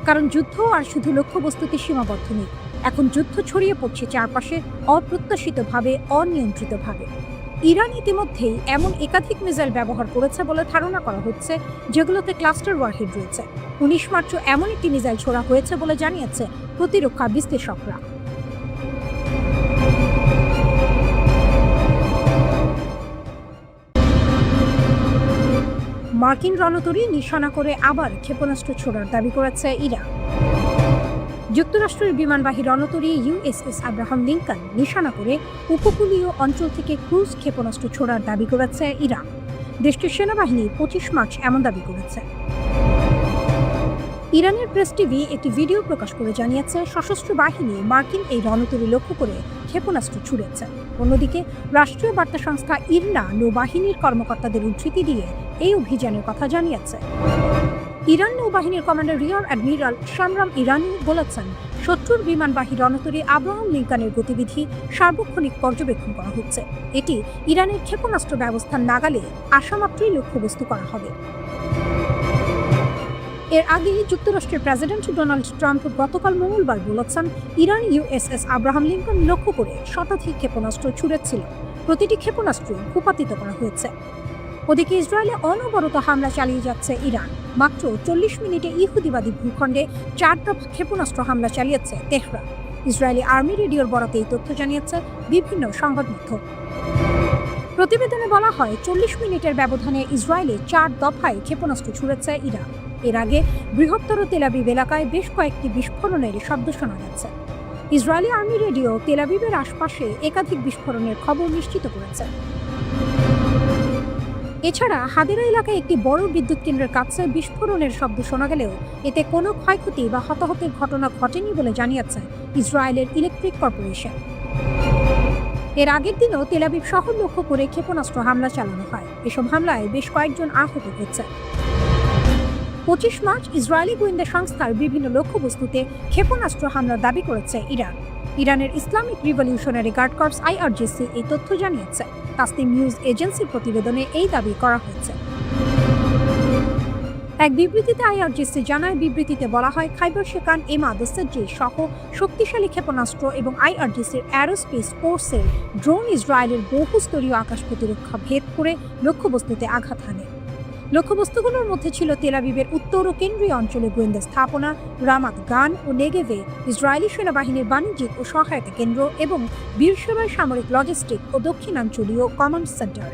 কারণ যুদ্ধ আর শুধু লক্ষ্যবস্তুতে সীমাবদ্ধ নেই। এখন যুদ্ধ ছড়িয়ে পড়ছে চারপাশে অপ্রত্যাশিতভাবে, অনিয়ন্ত্রিতভাবে। ইরান ইতিমধ্যেই এমন একাধিক মিসাইল ব্যবহার করেছে বলে ধারণা করা হচ্ছে, যেগুলোতে ক্লাস্টার ওয়ারহেড রয়েছে। 19 মার্চও এমন একটি মিসাইল ছোড়া হয়েছে বলে জানিয়েছে প্রতিরক্ষা বিশ্লেষকরা। মার্কিন রণতরী নিশানা করে আবার ক্ষেপণাস্ত্র ছোড়ার দাবি করেছে ইরান। যুক্তরাষ্ট্রের বিমানবাহী রণতরী ইউএসএস আব্রাহাম লিঙ্কন নিশানা করে উপকূলীয় অঞ্চল থেকে ক্রুজ ক্ষেপণাস্ত্র ছোড়ার দাবি করেছে ইরান। দেশটির সেনাবাহিনী 25 মার্চ এমন দাবি করেছে। ইরানের প্রেস টিভি একটি ভিডিও প্রকাশ করে জানিয়েছে সশস্ত্র বাহিনী মার্কিন এই রণতরী লক্ষ্য করে ক্ষেপণাস্ত্র ছুড়েছে। অন্যদিকে রাষ্ট্রীয় বার্তা সংস্থা ইরনা নৌবাহিনীর কর্মকর্তাদের উদ্ধৃতি দিয়ে এই অভিযানের কথা জানিয়েছে। ইরান নৌবাহিনীর কমান্ডার রিয়ার অ্যাডমিরাল শামরাম ইরানি বলেছেন, শত্রুর বিমানবাহী রণতরী আব্রাহাম লিঙ্কনের গতিবিধি সার্বক্ষণিক পর্যবেক্ষণ করা হচ্ছে। এটি ইরানের ক্ষেপণাস্ত্র ব্যবস্থার নাগালে আসামাত্রই লক্ষ্যবস্তু করা হবে। এর আগে যুক্তরাষ্ট্রের প্রেসিডেন্ট ডোনাল্ড ট্রাম্প গতকাল মঙ্গলবার বলেছেন, ইরান ইউএসএস আব্রাহাম লিঙ্কন লক্ষ্য করে শতাধিক ক্ষেপণাস্ত্র ছুড়েছিল। প্রতিটি ক্ষেপণাস্ত্র ভূপাতিত করা হয়েছে। ওদিকে ইসরায়েলে অনবরত হামলা চালিয়ে যাচ্ছে ইরান। মাত্র 40 মিনিটে ইহুদিবাদী ভূখণ্ডে 4 দফা ক্ষেপণাস্ত্র হামলা চালিয়েছে তেহরান। ইসরায়েলি আর্মি রেডিওর বরাতে এই তথ্য জানিয়েছে বিভিন্ন সংবাদ মাধ্যম। প্রতিবেদনে বলা হয় 40 মিনিটের ব্যবধানে ইসরায়েলে 4 দফায় ক্ষেপণাস্ত্র ছুড়েছে ইরান। এর আগে বৃহত্তর তেল আবিব এলাকায় বেশ কয়েকটি বিস্ফোরণের শব্দ শোনা যাচ্ছে। ইসরায়েলি আর্মি রেডিও তেল আবিবের আশপাশে একাধিক বিস্ফোরণের খবর নিশ্চিত করেছে। এছাড়া হাদেরা এলাকায় একটি বড় বিদ্যুৎ কেন্দ্রের কাছে বিস্ফোরণের শব্দ শোনা গেলেও এতে কোনো ক্ষয়ক্ষতি বা হতাহতের ঘটনা ঘটেনি বলে জানিয়েছে ইসরায়েলের ইলেকট্রিক কর্পোরেশন। এর আগের দিনও তেল আবিব শহর লক্ষ্য করে ক্ষেপণাস্ত্র হামলা চালানো হয়। এসব হামলায় বেশ কয়েকজন আহত হয়েছে। 25 মার্চ ইসরায়েলি গোয়েন্দা সংস্থার বিভিন্ন লক্ষ্যবস্তুতে ক্ষেপণাস্ত্র হামলার দাবি করেছে ইরান। ইরানের Islamic revolutionary guard corps IRGC এই তথ্য জানিয়েছে। তাসনিম নিউজ এজেন্সির প্রতিবেদনে এই দাবি করা হয়েছে। এক বিবৃতিতে IRGC জানায়, বিবৃতিতে বলা হয় খাইবার শেকান এমাদসেজি সহ শক্তিশালী ক্ষেপণাস্ত্র এবং IRGCর অ্যারোস্পেস ফোর্সের ড্রোন ইসরায়েলের বহুস্তরীয় আকাশ প্রতিরক্ষা ভেদ করে লক্ষ্যবস্তুতে আঘাত হানে। লক্ষ্যবস্তুগুলোর মধ্যে ছিল তেল আবিবের উত্তর ও কেন্দ্রীয় অঞ্চলে গোয়েন্দা স্থাপনা, রামাত গান ও নেগেভে ইসরায়েলি সেনাবাহিনীর বাণিজ্যিক ও সহায়তা কেন্দ্র এবং বীরসেবার সামরিক লজিস্টিক ও দক্ষিণাঞ্চলীয় কমান্ড সেন্টার।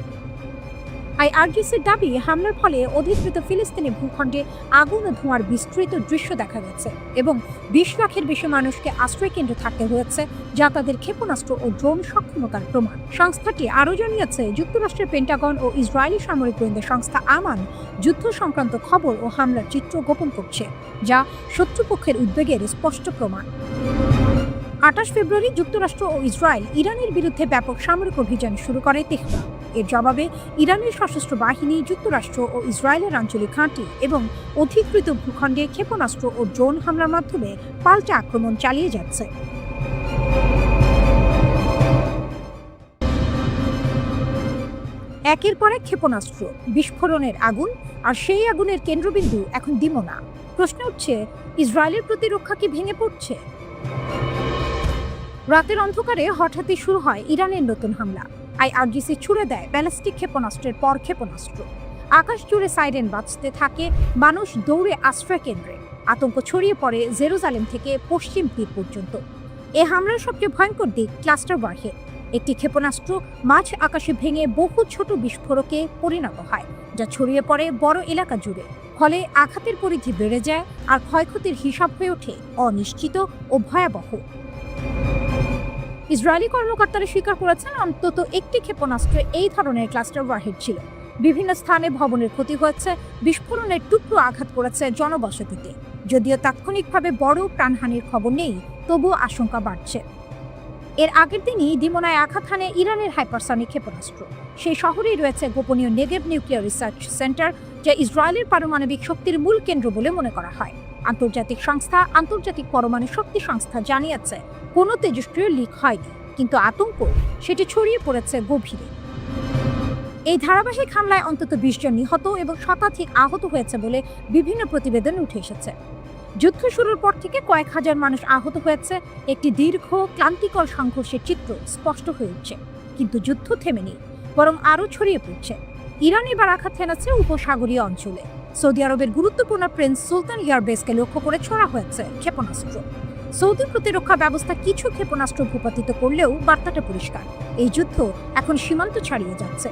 IRGCর দাবি, হামলার ফলে অধিকৃত ফিলিস্তিনি ভূখণ্ডে আগুন ও ধোঁয়ার বিস্তৃত দৃশ্য দেখা গেছে এবং 20 লাখের বেশি মানুষকে আশ্রয় কেন্দ্রে থাকতে হয়েছে, যা তাদের ক্ষেপণাস্ত্র ও ড্রোন সক্ষমতার প্রমাণ। সংস্থাটি আরও জানিয়েছে, যুক্তরাষ্ট্রের পেন্টাগন ও ইসরায়েলি সামরিক গোয়েন্দা সংস্থা আমান যুদ্ধ সংক্রান্ত খবর ও হামলার চিত্র গোপন করছে, যা শত্রুপক্ষের উদ্বেগের স্পষ্ট প্রমাণ। 28 ফেব্রুয়ারি যুক্তরাষ্ট্র ও ইসরায়েল ইরানের বিরুদ্ধে ব্যাপক সামরিক অভিযান শুরু করে তেহরান। এর জবাবে ইরানের সশস্ত্র বাহিনী যুক্তরাষ্ট্র ও ইসরায়েলের আঞ্চলিক ঘাঁটি এবং অধিকৃত ভূখণ্ডে ক্ষেপণাস্ত্র ও ড্রোন হামলার মাধ্যমে পাল্টা আক্রমণ চালিয়ে যাচ্ছে। একের পর এক ক্ষেপণাস্ত্র, বিস্ফোরণের আগুন, আর সেই আগুনের কেন্দ্রবিন্দু এখন দিমোনা। প্রশ্ন উঠছে, ইসরায়েলের প্রতিরক্ষা কি ভেঙে পড়ছে? রাতের অন্ধকারে হঠাৎই শুরু হয় ইরানের নতুন হামলা। IRGC ছুড়ে দেয় ব্যালিস্টিক ক্ষেপণাস্ত্রের পর ক্ষেপণাস্ত্র। আকাশ জুড়ে সাইরেন বাজতে থাকে, মানুষ দৌড়ে আশ্রয় কেন্দ্রে। আতঙ্ক ছড়িয়ে পড়ে জেরুজালেম থেকে পশ্চিম তীর পর্যন্ত। এ হামলার সবচেয়ে ভয়ঙ্কর দিক ক্লাস্টার ওয়ারহেড। একটি ক্ষেপণাস্ত্র মাঝ আকাশে ভেঙে বহু ছোট বিস্ফোরকে পরিণত হয়, যা ছড়িয়ে পড়ে বড় এলাকা জুড়ে। ফলে আঘাতের পরিধি বেড়ে যায় আর ক্ষয়ক্ষতির হিসাব হয়ে ওঠে অনিশ্চিত ও ভয়াবহ। ইসরায়েলি কর্মকর্তারা স্বীকার করেছেন, অন্তত একটি ক্ষেপণাস্ত্রে এই ধরনের ক্লাস্টার ওয়ারহেড ছিল। বিভিন্ন স্থানে ভবনের ক্ষতি হয়েছে, বিস্ফোরণের টুকরো আঘাত করেছে জনবসতিতে। যদিও তাৎক্ষণিকভাবে বড় প্রাণহানির খবর নেই, তবুও আশঙ্কা বাড়ছে। এর আগের দিনই দিমোনায় আঘাত হানে ইরানের হাইপারসনিক ক্ষেপণাস্ত্র। সেই শহরেই রয়েছে গোপনীয় নেগেভ নিউক্লিয়ার রিসার্চ সেন্টার, যা ইসরায়েলের পারমাণবিক শক্তির মূল কেন্দ্র বলে মনে করা হয়। আন্তর্জাতিক পরমাণু শক্তি সংস্থা জানিয়েছে, কোনো তেজস্ক্রিয় লিক হয়নি, কিন্তু আতঙ্ক সেটি ছড়িয়ে পড়েছে গভীরে। এই ধারাবাহিক হামলায় অন্তত 20 জন নিহত এবং শতাধিক আহত হয়েছে বলে বিভিন্ন প্রতিবেদনে উঠে এসেছে। যুদ্ধ শুরুর পর থেকে কয়েক হাজার মানুষ আহত হয়েছে। একটি দীর্ঘ ক্লান্তিকর সংঘর্ষের চিত্র স্পষ্ট হয়ে উঠছে, কিন্তু যুদ্ধ থেমেনি, বরং আরও ছড়িয়ে পড়ছে। ইরান এবার আঘাত হেনাচ্ছে উপসাগরীয় অঞ্চলে। সৌদি আরবের গুরুত্বপূর্ণ প্রিন্স সুলতান এয়ারবেসকে লক্ষ্য করে ছোড়া হয়েছে ক্ষেপণাস্ত্র। সৌদি প্রতিরক্ষা ব্যবস্থা কিছু ক্ষেপণাস্ত্র ভূপাতিত করলেও বার্তাটা পরিষ্কার, এই যুদ্ধ এখন সীমান্ত ছাড়িয়ে যাচ্ছে।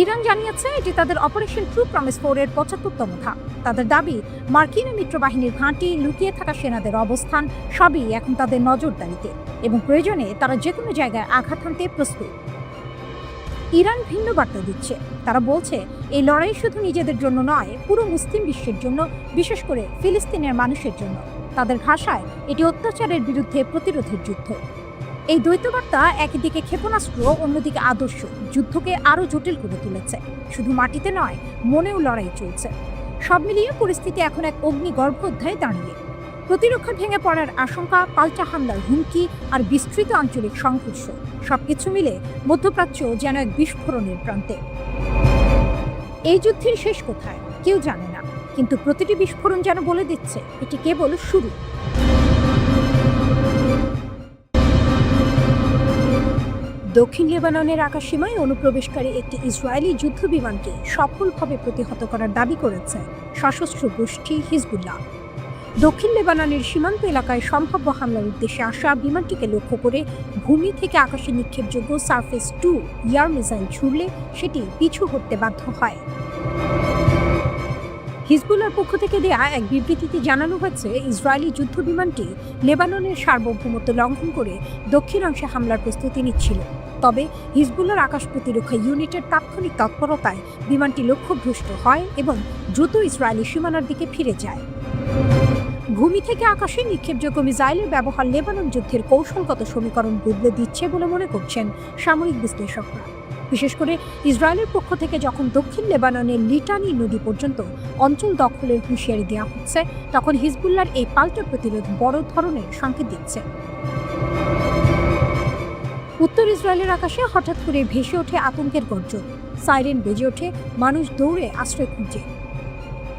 ইরান জানিয়েছে, এটি তাদের অপারেশন ট্রু প্রমিস 4 এর 75তম ধাপ। তাদের দাবি, মার্কিন মিত্রবাহিনীর ঘাঁটি, লুকিয়ে থাকা সেনাদের অবস্থান সবই এখন তাদের নজরদারিতে এবং প্রয়োজনে তারা যে কোনো জায়গায় আঘাত হানতে প্রস্তুত। ইরান ভিন্ন বার্তা দিচ্ছে। তারা বলছে, এই লড়াই শুধু নিজেদের জন্য নয়, পুরো মুসলিম বিশ্বের জন্য, বিশেষ করে ফিলিস্তিনের মানুষের জন্য। তাদের ভাষায় এটি অত্যাচারের বিরুদ্ধে প্রতিরোধের যুদ্ধ। এই দ্বৈতবার্তা একদিকে ক্ষেপণাস্ত্র, অন্যদিকে আদর্শ, যুদ্ধকে আরও জটিল করে তুলেছে। শুধু মাটিতে নয়, মনেও লড়াই চলছে। সব মিলিয়ে পরিস্থিতি এখন এক অগ্নিগর্ভ অধ্যায়ে দাঁড়িয়ে। প্রতিরক্ষা ভেঙে পড়ার আশঙ্কা, পাল্টা হামলার হুমকি আর বিস্তৃত আঞ্চলিক সংঘর্ষ, সবকিছু মিলে মধ্যপ্রাচ্য যেন এক বিস্ফোরণের প্রান্তে। এই যুদ্ধের শেষ কোথায় কেউ জানে না, কিন্তু প্রতিটি বিস্ফোরণ যেন বলে দিচ্ছে এটি কেবল শুরু। দক্ষিণ লেবাননের আকাশসীমায় অনুপ্রবেশকারী একটি ইসরায়েলি যুদ্ধ বিমানকে সফলভাবে প্রতিহত করার দাবি করেছে সশস্ত্র গোষ্ঠী হিজবুল্লাহ। দক্ষিণ লেবাননের সীমান্ত এলাকায় সম্ভাব্য হামলার উদ্দেশ্যে আসা বিমানটিকে লক্ষ্য করে ভূমি থেকে আকাশে নিক্ষেপযোগ্য সারফেস 2 এয়ার মিসাইল ছুড়লে সেটি পিছু হটতে বাধ্য হয়। হিজবুল্লাহর পক্ষ থেকে দেয়া এক বিবৃতিতে জানানো হয়েছে, ইসরায়েলি যুদ্ধ বিমানটি লেবাননের সার্বভৌমত্ব লঙ্ঘন করে দক্ষিণাংশে হামলার প্রস্তুতি নিচ্ছিল। তবে হিজবুল্লাহর আকাশ প্রতিরক্ষা ইউনিটের তাৎক্ষণিক তৎপরতায় বিমানটি লক্ষ্যভ্রষ্ট হয় এবং দ্রুত ইসরায়েলি সীমানার দিকে ফিরে যায়। ভূমি থেকে আকাশে নিক্ষেপযোগ্য মিসাইলের ব্যবহার লেবানন যুদ্ধের কৌশলগত সমীকরণ বদলে দিচ্ছে বলে মনে করছেন সামরিক বিশ্লেষকরা। বিশেষ করে ইসরায়েলের পক্ষ থেকে যখন দক্ষিণ লেবাননের লিটানি নদী পর্যন্ত অঞ্চল দখলের হুঁশিয়ারি দেওয়া হচ্ছে, তখন হিজবুল্লাহর এই পাল্টা প্রতিরোধ বড় ধরনের সংকেত দিচ্ছে। উত্তর ইসরায়েলের আকাশে হঠাৎ করে ভেসে ওঠে আতঙ্কের গর্জন, সাইরেন বেজে ওঠে, মানুষ দৌড়ে আশ্রয় খুঁজে।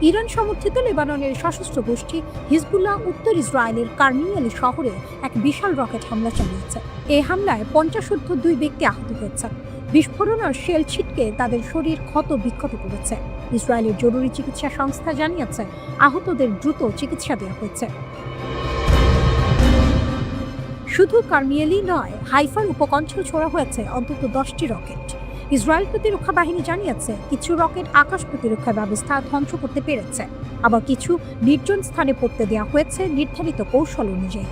ইরান সমর্থিত লেবাননের সশস্ত্র গোষ্ঠী হিজবুল্লাহ উত্তর ইসরায়েলের কার্নিয়ালি শহরে এক বিশাল রকেট হামলা চালিয়েছে। এই হামলায় 50 ব্যক্তি আহত হয়েছে। বিস্ফোরণ আর শেল ছিটকে তাদের শরীর ক্ষত বিক্ষত করেছে। ইসরায়েলের জরুরি চিকিৎসা সংস্থা জানিয়েছে আহতদের দ্রুত চিকিৎসা দেওয়া হয়েছে। শুধু কার্নিয়ালি নয়, হাইফার উপকণ্ঠেও ছোড়া হয়েছে অন্তত 10টি রকেট। ইসরায়েল প্রতিরক্ষা বাহিনী জানিয়েছে কিছু রকেট আকাশ প্রতিরক্ষা ব্যবস্থা ধ্বংস করতে পেরেছে, আবার কিছু নির্জন স্থানে পড়তে দেওয়া হয়েছে নির্ধারিত কৌশল অনুযায়ী।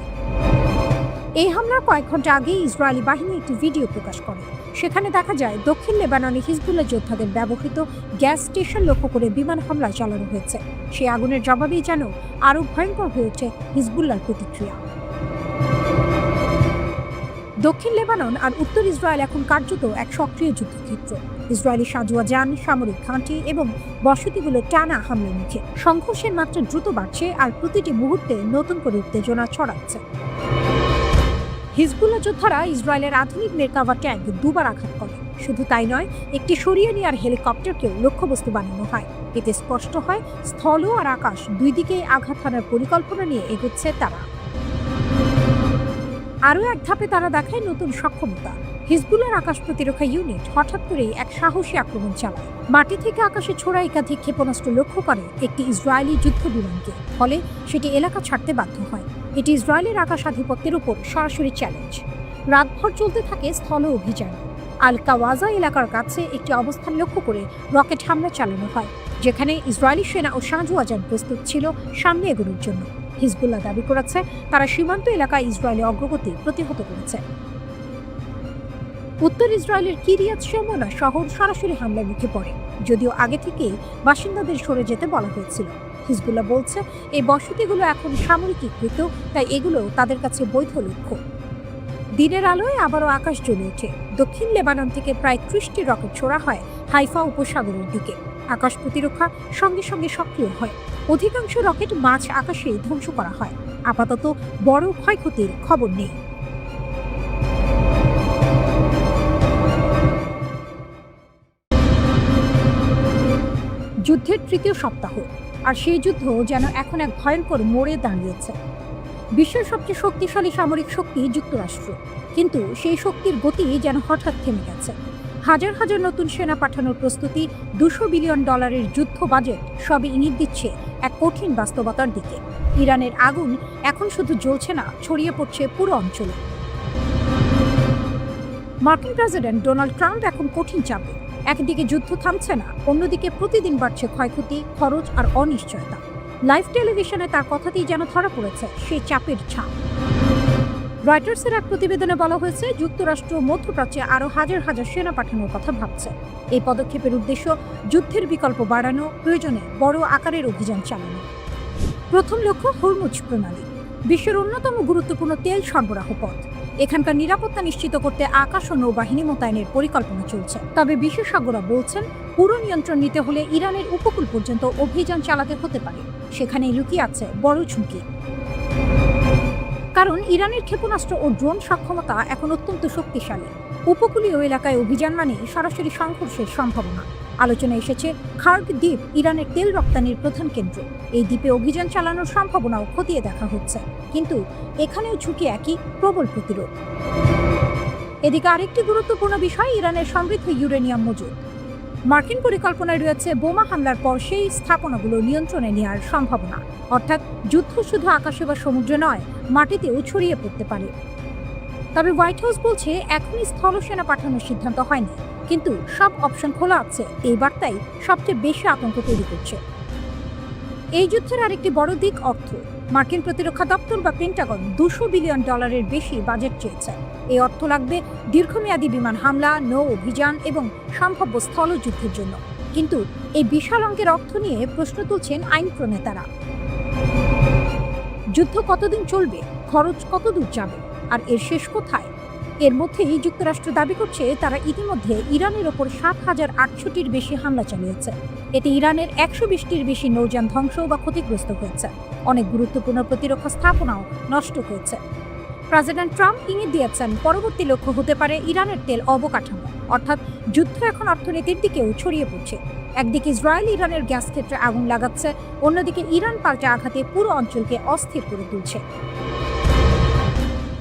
এই হামলার কয়েক ঘন্টা আগেই ইসরায়েলি বাহিনী একটি ভিডিও প্রকাশ করে। সেখানে দেখা যায় দক্ষিণ লেবাননে হিজবুল্লাহ যোদ্ধাদের ব্যবহৃত গ্যাস স্টেশন লক্ষ্য করে বিমান হামলা চালানো হয়েছে। সেই আগুনের জবাবেই যেন আরও ভয়ঙ্কর হয়ে ওঠে হিজবুল্লাহর প্রতিক্রিয়া। দক্ষিণ লেবানন আর উত্তর ইসরায়েল এখন কার্যত এক সক্রিয় যুদ্ধক্ষেত্র। ইসরায়েলি সাঁজোয়া যান, সামরিক ঘাঁটি এবং বসতিগুলো টানা হামলার মুখে। সংঘর্ষের মাত্রা দ্রুত বাড়ছে আর প্রতিটি মুহূর্তে নতুন করে উত্তেজনা ছড়াচ্ছে। হিজবুল্লাহ যোদ্ধারা ইসরায়েলের আধুনিক মেরকাভা ট্যাঙ্ক দুবার আঘাত করে। শুধু তাই নয়, একটি সরিয়ে নেওয়ার হেলিকপ্টারকেও লক্ষ্যবস্তু বানানো হয়। এতে স্পষ্ট হয় স্থল আর আকাশ দুই দিকেই আঘাত হানার পরিকল্পনা নিয়ে এগোচ্ছে তারা। আরও এক ধাপে তারা দেখায় নতুন সক্ষমতা। হিজবুল্লাহর আকাশ প্রতিরক্ষা ইউনিট হঠাৎ করেই এক সাহসী আক্রমণ চালায়। মাটি থেকে আকাশে ছোড়া একাধিক ক্ষেপণাস্ত্র লক্ষ্য করে একটি ইসরায়েলি যুদ্ধ বিমানকে, ফলে সেটি এলাকা ছাড়তে বাধ্য হয়। এটি ইসরায়েলের আকাশ আধিপত্যের উপর সরাসরি চ্যালেঞ্জ। রাতভর চলতে থাকে স্থল অভিযান। আল কাওয়াজা এলাকার কাছে একটি অবস্থান লক্ষ্য করে রকেট হামলা চালানো হয়, যেখানে ইসরায়েলি সেনা ও সাঁজোয়া যান প্রস্তুত ছিল সামনে এগোনোর জন্য। হিজবুল্লাহ দাবি করেছে তারা সীমান্ত এলাকায় ইসরায়েলের অগ্রগতি প্রতিহত করেছে। উত্তর ইসরায়েলের কিরিয়াত শমোনা শহর সরাসরি হামলার মুখে পড়ে, যদিও আগে থেকেই বাসিন্দাদের সরে যেতে বলা হয়েছিল। হিজবুল্লাহ বলছে এই বসতিগুলো এখন সামরিকীকৃত, তাই এগুলো তাদের কাছে বৈধ লক্ষ্য। দিনের আলোয় আবারও আকাশ জ্বলে ওঠে। দক্ষিণ লেবানন থেকে প্রায় 30টি রকেট ছোড়া হয় হাইফা উপসাগরের দিকে। আকাশ প্রতিরক্ষা সঙ্গে সঙ্গে সক্রিয় হয়। অধিকাংশ রকেট মাঝ আকাশেই ধ্বংস করা হয়। আপাতত বড় ক্ষয়ক্ষতির খবর নেই। যুদ্ধের তৃতীয় সপ্তাহ, আর সেই যুদ্ধ যেন এখন এক ভয়ঙ্কর মোড়ে দাঁড়িয়েছে। বিশ্বের সবচেয়ে শক্তিশালী সামরিক শক্তি যুক্তরাষ্ট্র, কিন্তু সেই শক্তির গতি যেন হঠাৎ থেমে গেছে। হাজার হাজার নতুন সেনা পাঠানোর প্রস্তুতি, $200 বিলিয়ন যুদ্ধ বাজেট সবই ইঙ্গিত দিচ্ছে এক কঠিন বাস্তবতার দিকে। ইরানের আগুন এখন শুধু জ্বলছে না, ছড়িয়ে পড়ছে পুরো অঞ্চলে। মার্কিন প্রেসিডেন্ট ডোনাল্ড ট্রাম্প এখন কঠিন চাপে। একদিকে যুদ্ধ থামছে না, অন্যদিকে প্রতিদিন বাড়ছে ক্ষয়ক্ষতি, খরচ আর অনিশ্চয়তা। লাইভ টেলিভিশনে তার কথাতেই যেন ধরা পড়েছে সেই চাপের ছাপ। রয়টার্সের এক প্রতিবেদনে বলা হয়েছে, যুক্তরাষ্ট্র মধ্যপ্রাচ্যে আরও হাজার হাজার সেনা পাঠানোর কথা ভাবছে। এই পদক্ষেপের উদ্দেশ্য যুদ্ধের বিকল্প বাড়ানো, প্রয়োজনে বড় আকারের অভিযান চালানো। প্রথম লক্ষ্য হরমুজ প্রণালী, বিশ্বের অন্যতম গুরুত্বপূর্ণ তেল সরবরাহ পথ। এখানকার নিরাপত্তা নিশ্চিত করতে আকাশ ও নৌবাহিনী মোতায়েনের পরিকল্পনা চলছে। তবে বিশেষজ্ঞরা বলছেন, পুরো নিয়ন্ত্রণ নিতে হলে ইরানের উপকূল পর্যন্ত অভিযান চালাতে হতে পারে। সেখানেই লুকিয়ে আছে বড় ঝুঁকি। কারণ ইরানের ক্ষেপণাস্ত্র ও ড্রোন সক্ষমতা এখন অত্যন্ত শক্তিশালী। উপকূলীয় এলাকায় অভিযান মানে সরাসরি সংঘর্ষের সম্ভাবনা। আলোচনায় এসেছে খার্গ দ্বীপ ইরানের তেল রপ্তানির প্রধান কেন্দ্র। এই দ্বীপে অভিযান চালানোর সম্ভাবনাও খতিয়ে দেখা হচ্ছে, কিন্তু এখানেও ঝুঁকি একই, প্রবল প্রতিরোধ। এদিকে আরেকটি গুরুত্বপূর্ণ বিষয় ইরানের সমৃদ্ধ ইউরেনিয়াম মজুদ। মার্কিন পরিকল্পনায় রয়েছে বোমা হামলার পর সেই স্থাপনাগুলো নিয়ন্ত্রণে নেওয়ার সম্ভাবনা, অর্থাৎ যুদ্ধ শুধু আকাশে বা সমুদ্রে নয়, মাটিতেও ছড়িয়ে পড়তে পারে। তবে হোয়াইট হাউস বলছে এখনই স্থলসেনা পাঠানোর সিদ্ধান্ত হয়নি, কিন্তু সব অপশন খোলা আছে। এই বার্তাই সবচেয়ে বেশি আতঙ্ক তৈরি করছে। এই যুদ্ধের আরেকটি বড় দিক অর্থ। মার্কিন প্রতিরক্ষা দপ্তর বা পেন্টাগন $200 বিলিয়ন বেশি বাজেট চেয়েছে। এই অর্থ লাগবে দীর্ঘমেয়াদী বিমান হামলা, নৌ অভিযান এবং সম্ভাব্য স্থলযুদ্ধের জন্য। কিন্তু এই বিশাল অঙ্কের অর্থ নিয়ে প্রশ্ন তুলছেন আইন প্রণেতারা। যুদ্ধ কতদিন চলবে, খরচ কতদূর যাবে, আর এর শেষ কোথায়? এর মধ্যেই যুক্তরাষ্ট্র দাবি করছে তারা ইতিমধ্যে ইরানের ওপর 7,800টির বেশি হামলা চালিয়েছে। এতে ইরানের 120টির বেশি নৌযান ধ্বংস বা ক্ষতিগ্রস্ত হয়েছে। অনেক গুরুত্বপূর্ণ প্রতিরক্ষা স্থাপনাও নষ্ট হয়েছে। প্রেসিডেন্ট ট্রাম্প ইঙ্গিত দিয়েছেন পরবর্তী লক্ষ্য হতে পারে ইরানের তেল অবকাঠামো, অর্থাৎ যুদ্ধ এখন অর্থনীতির দিকেও ছড়িয়ে পড়ছে। একদিকে ইসরায়েল ইরানের গ্যাস ক্ষেত্রে আগুন লাগাচ্ছে, অন্যদিকে ইরান পাল্টা আঘাতে পুরো অঞ্চলকে অস্থির করে তুলছে।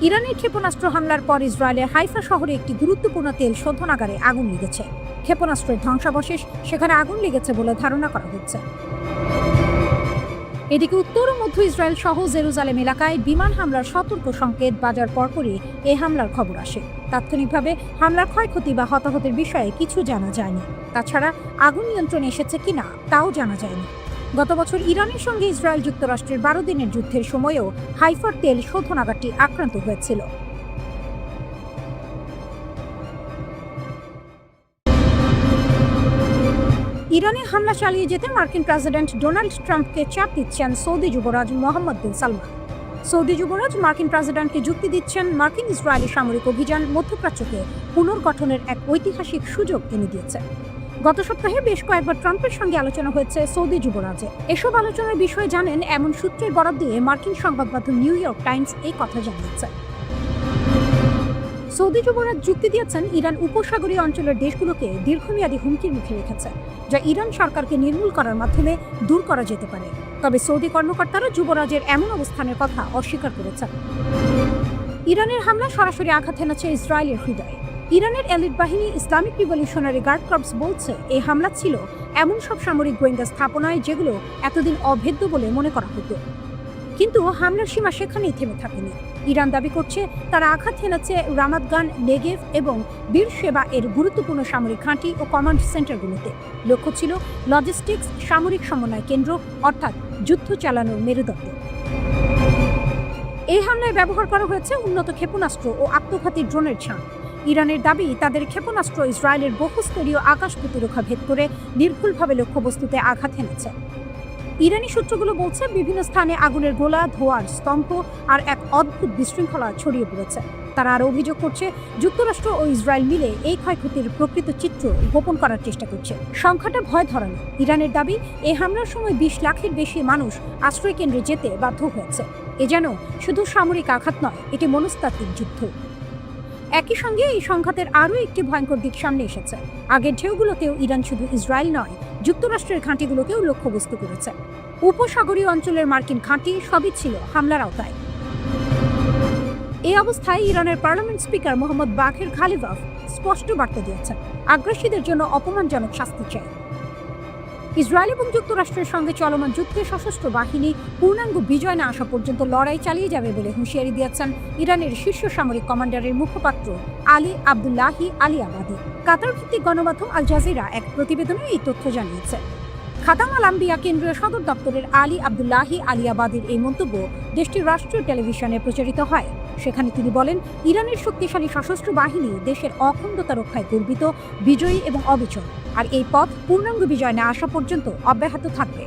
ইরানের ক্ষেপণাস্ত্র হামলার পর ইসরায়েলের হাইফা শহরে একটি গুরুত্বপূর্ণ তেল শোধনাগারে আগুন লেগেছে। ক্ষেপণাস্ত্রের ধ্বংসাবশেষ সেখানে আগুন লেগেছে বলে ধারণা করা হচ্ছে। এদিকে উত্তর ও মধ্য ইসরায়েল সহ জেরুজালেম এলাকায় বিমান হামলার সতর্ক সংকেত বাজার পরপরই এই হামলার খবর আসে। তাৎক্ষণিকভাবে হামলার ক্ষয়ক্ষতি বা হতাহতের বিষয়ে কিছু জানা যায়নি। তাছাড়া আগুন নিয়ন্ত্রণে এসেছে কিনা তাও জানা যায়নি। গত বছর ইরানের সঙ্গে ইসরায়েল যুক্তরাষ্ট্রের 12 দিনের যুদ্ধের সময়ও হাইফার তেল শোধনাগারটি আক্রান্ত হয়েছিল। ইরানে হামলা চালিয়ে যেতে মার্কিন প্রেসিডেন্ট ডোনাল্ড ট্রাম্পকে চাপ দিচ্ছেন সৌদি যুবরাজ মোহাম্মদ বিন সালমান। সৌদি যুবরাজ মার্কিন প্রেসিডেন্টকে যুক্তি দিচ্ছেন মার্কিন ইসরায়েলি সামরিক অভিযান মধ্যপ্রাচ্যকে পুনর্গঠনের এক ঐতিহাসিক সুযোগ এনে দিয়েছে। গত সপ্তাহে বেশ কয়েকবার ট্রাম্পের সঙ্গে আলোচনা হয়েছে সৌদি যুবরাজে। এসব আলোচনার বিষয়ে জানেন এমন সূত্রের বরাত দিয়ে মার্কিন সংবাদ মাধ্যম নিউ ইয়র্ক টাইমস এই কথা জানিয়েছে। সৌদি যুবরাজ যুক্তি দিয়েছেন ইরান উপসাগরীয় অঞ্চলের দেশগুলোকে দীর্ঘমেয়াদী হুমকির মুখে রেখেছে, যা ইরান সরকারকে নির্মূল করার মাধ্যমে দূর করা যেতে পারে। তবে সৌদি কর্মকর্তারা যুবরাজের এমন অবস্থানের কথা অস্বীকার করেছেন। ইরানের হামলা সরাসরি আঘাত হেনেছে ইসরায়েলের হৃদয়ে। ইরানের এলিট বাহিনী ইসলামিক রিভলিউশনারি গার্ড কর্পস বলছে এই হামলা ছিল এমন সব সামরিক গোয়েন্দা স্থাপনায় যেগুলো এতদিন অভেদ্য বলে মনে করা হতো। কিন্তু হামলার সীমা সেখানেই থেমে থাকেনি। ইরান দাবি করছে তারা আঘাত হেনেছে রামাদগান, নেগেভ এবং বীরশেবা এর গুরুত্বপূর্ণ সামরিক ঘাঁটি ও কমান্ড সেন্টারগুলোতে। লক্ষ্য ছিল লজিস্টিক্স, সামরিক সমন্বয় কেন্দ্র, অর্থাৎ যুদ্ধ চালানোর মেরুদণ্ড। এই হামলায় ব্যবহার করা হয়েছে উন্নত ক্ষেপণাস্ত্র ও আত্মঘাতী ড্রোনের ছাঁ। ইরানের দাবি তাদের ক্ষেপণাস্ত্র ইসরায়েলের বহুস্তরীয় আকাশ প্রতিরক্ষা ভেদ করে নির্ভুলভাবে লক্ষ্যবস্তুতে আঘাত হেনেছে। ইরানি সূত্রগুলো বলছে বিভিন্ন স্থানে আগুনের গোলা, ধোঁয়ার স্তম্ভ আর এক অদ্ভুত বিশৃঙ্খলা ছড়িয়ে পড়েছে। তারা আরও অভিযোগ করছে যুক্তরাষ্ট্র ও ইসরায়েল মিলে এই ক্ষয়ক্ষতির প্রকৃত চিত্র গোপন করার চেষ্টা করছে। সংখ্যাটা ভয় ধরানো। ইরানের দাবি এই হামলার সময় 20 লাখের বেশি মানুষ আশ্রয় কেন্দ্রে যেতে বাধ্য হয়েছে। এ যেন শুধু সামরিক আঘাত নয়, এটি মনস্তাত্ত্বিক যুদ্ধ। একই সঙ্গে এই সংঘাতের আরও একটি ভয়ঙ্কর দিক সামনে এসেছে। আগের ঢেউগুলোতেও ইরান শুধু ইসরায়েল নয়, যুক্তরাষ্ট্রের ঘাঁটিগুলোকেও লক্ষ্যবস্তু করেছে। উপসাগরীয় অঞ্চলের মার্কিন ঘাঁটি সবই ছিল হামলার আওতায়। এই অবস্থায় ইরানের পার্লামেন্ট স্পিকার মোহাম্মদ বাঘের খালিবাফ স্পষ্ট বার্তা দিয়েছেন, আগ্রাসীদের জন্য অপমানজনক শাস্তি চাই। ইসরায়েল এবং যুক্তরাষ্ট্রের সঙ্গে চলমান যুদ্ধে সশস্ত্র বাহিনী পূর্ণাঙ্গ বিজয় না আসা পর্যন্ত লড়াই চালিয়ে যাবে বলে হুঁশিয়ারি দিয়েছেন ইরানের শীর্ষ সামরিক কমান্ডারের মুখপাত্র আলী আবদুল্লাহি আলী আবাদি। কাতার ভিত্তিক গণমাধ্যম আল জাজিরা এক প্রতিবেদনে এই তথ্য জানিয়েছে। খাতাম আল আম্বিয়া কেন্দ্রীয় সদর দপ্তরের আলী আবদুল্লাহি আলী আবাদির এই মন্তব্য দেশটির রাষ্ট্রীয় টেলিভিশনে প্রচারিত হয়। সেখানে তিনি বলেন, ইরানের শক্তিশালী সশস্ত্র বাহিনী দেশের অখণ্ডতা রক্ষায় গর্বিত, বিজয়ী এবং অবিচল, আর এই পথ পূর্ণাঙ্গ বিজয় না আসা পর্যন্ত অব্যাহত থাকবে।